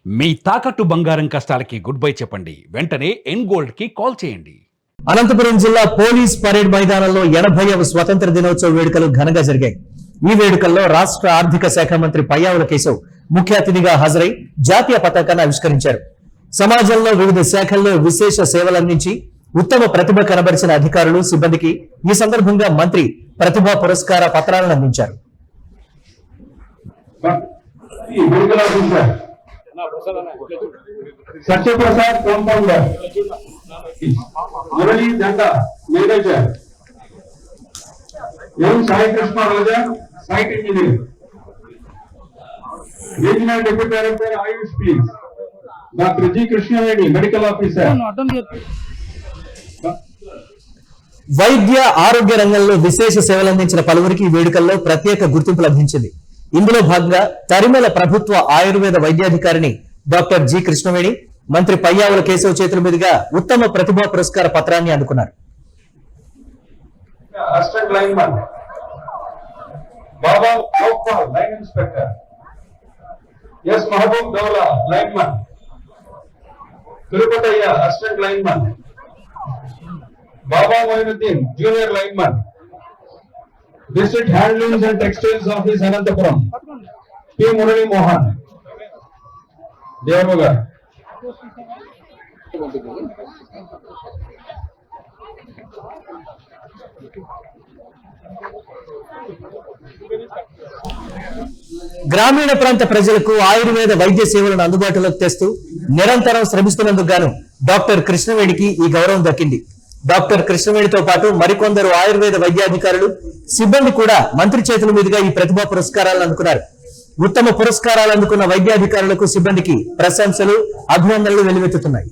మీ తాకట్టు బంగారం కష్టాలకి good bye చెప్పండి. వెంటనే ఎన్ గోల్డ్ కి కాల్ చేయండి. అనంతపురం జిల్లా పోలీస్ పరేడ్ మైదానంలో 80వ స్వతంత్ర దినోత్సవ వేడుకలు ఘనంగా జరిగాయి. ఈ వేడుకల్లో రాష్ట్ర ఆర్థిక శాఖ మంత్రి పయ్యావుల కేశవ్ ముఖ్య అతిథిగా హాజరై జాతీయ పతాకాన్ని ఆవిష్కరించారు. సమాజంలో వివిధ శాఖల్లో విశేష సేవలందించి ఉత్తమ ప్రతిభ కనబరిచిన అధికారులు, సిబ్బందికి ఈ సందర్భంగా మంత్రి ప్రతిభా పురస్కార పత్రాలను అందించారు. Satyaprasad compounder, Murali Danda manager, M Sai Krishna Raja site engineer, regional deputy director Ayush please, doctor G Krishnaveni medical officer. వైద్య ఆరోగ్య రంగంలో విశేష సేవలందించిన పలువురికి ఈ వేడుకల్లో ప్రత్యేక గుర్తింపు లభించింది. ఇందులో భాగంగా తరిమల ప్రభుత్వ ఆయుర్వేద వైద్యాధికారిని డాక్టర్ జి కృష్ణవేణి మంత్రి పయ్యావుల కేశవ్ చేతుల మీదుగా ఉత్తమ ప్రతిభా పురస్కార పత్రాన్ని అందుకున్నారు. Assistant lineman Baba Lokpal line inspector, S Mahaboob Daula lineman, Tirupatayya assistant lineman, Baba Moinuddin junior lineman, district handlooms and textiles office Anantapuram P Murali Mohan దేవగా. గ్రామీణ ప్రాంత ప్రజలకు ఆయుర్వేద వైద్య సేవలను అందుబాటులోకి తెస్తూ నిరంతరం శ్రమిస్తున్నందుకు గాను డాక్టర్ కృష్ణవేణికి ఈ గౌరవం దక్కింది. డాక్టర్ కృష్ణవేణితో పాటు మరికొందరు ఆయుర్వేద వైద్యాధికారులు, సిబ్బంది కూడా మంత్రి చేతుల మీదుగా ఈ ప్రతిభా పురస్కారాలను అందుకున్నారు. ఉత్తమ పురస్కారాలు అందుకున్న వైద్యాధికారులకు, సిబ్బందికి ప్రశంసలు, అభినందనలు వెల్లువెత్తుతున్నాయి.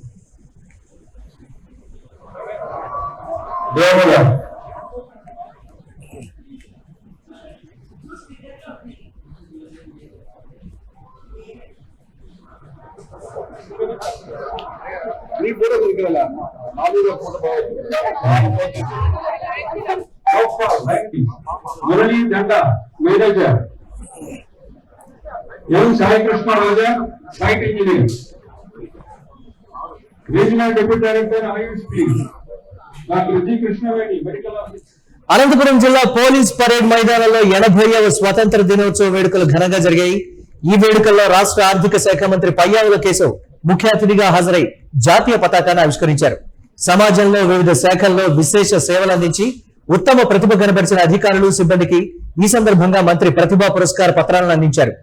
Murali Danda manager, M Sai Krishna Raja site engineer, regional deputy director Ayush please, doctor G Krishnaveni medical officer. Anantapuram జిల్లా పోలీస్ పరేడ్ మైదానంలో 80వ స్వతంత్ర దినోత్సవ వేడుకలు ఘనంగా జరిగాయి. ఈ వేడుకల్లో రాష్ట్ర ఆర్థిక శాఖ మంత్రి పయ్యావుల కేశవ్ ముఖ్య అతిథిగా హాజరై జాతీయ పతాకాన్ని ఆవిష్కరించారు. సమాజంలో వివిధ శాఖల్లో విశేష సేవలందించి ఉత్తమ ప్రతిభ కనబరిచిన అధికారులు, సిబ్బందికి ఈ సందర్భంగా మంత్రి ప్రతిభా పురస్కార పత్రాలను అందించారు.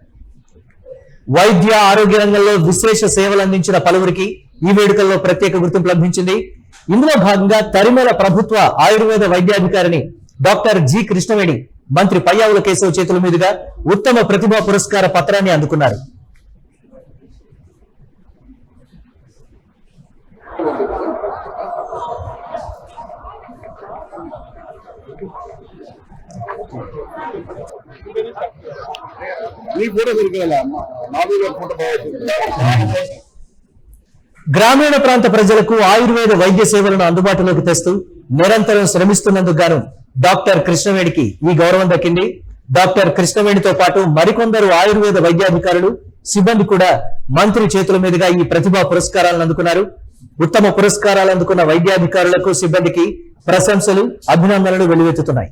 వైద్య ఆరోగ్య రంగంలో విశేష సేవలందించిన పలువురికి ఈ వేడుకల్లో ప్రత్యేక గుర్తింపు లభించింది. ఇందులో భాగంగా తరిమల ప్రభుత్వ ఆయుర్వేద వైద్యాధికారిని డాక్టర్ జి కృష్ణవేణి మంత్రి పయ్యావుల కేశవ్ చేతుల మీదుగా ఉత్తమ ప్రతిభా పురస్కార పత్రాన్ని అందుకున్నారు. గ్రామీణ ప్రాంత ప్రజలకు ఆయుర్వేద వైద్య సేవలను అందుబాటులోకి తెస్తూ నిరంతరం శ్రమిస్తున్నందుకు గాను డాక్టర్ కృష్ణవేణికి ఈ గౌరవం దక్కింది. డాక్టర్ కృష్ణవేణితో పాటు మరికొందరు ఆయుర్వేద వైద్యాధికారులు, సిబ్బంది కూడా మంత్రి చేతుల మీదుగా ఈ ప్రతిభా పురస్కారాలను అందుకున్నారు. ఉత్తమ పురస్కారాలు అందుకున్న వైద్యాధికారులకు, సిబ్బందికి ప్రశంసలు, అభినందనలు వెల్లువెత్తుతున్నాయి.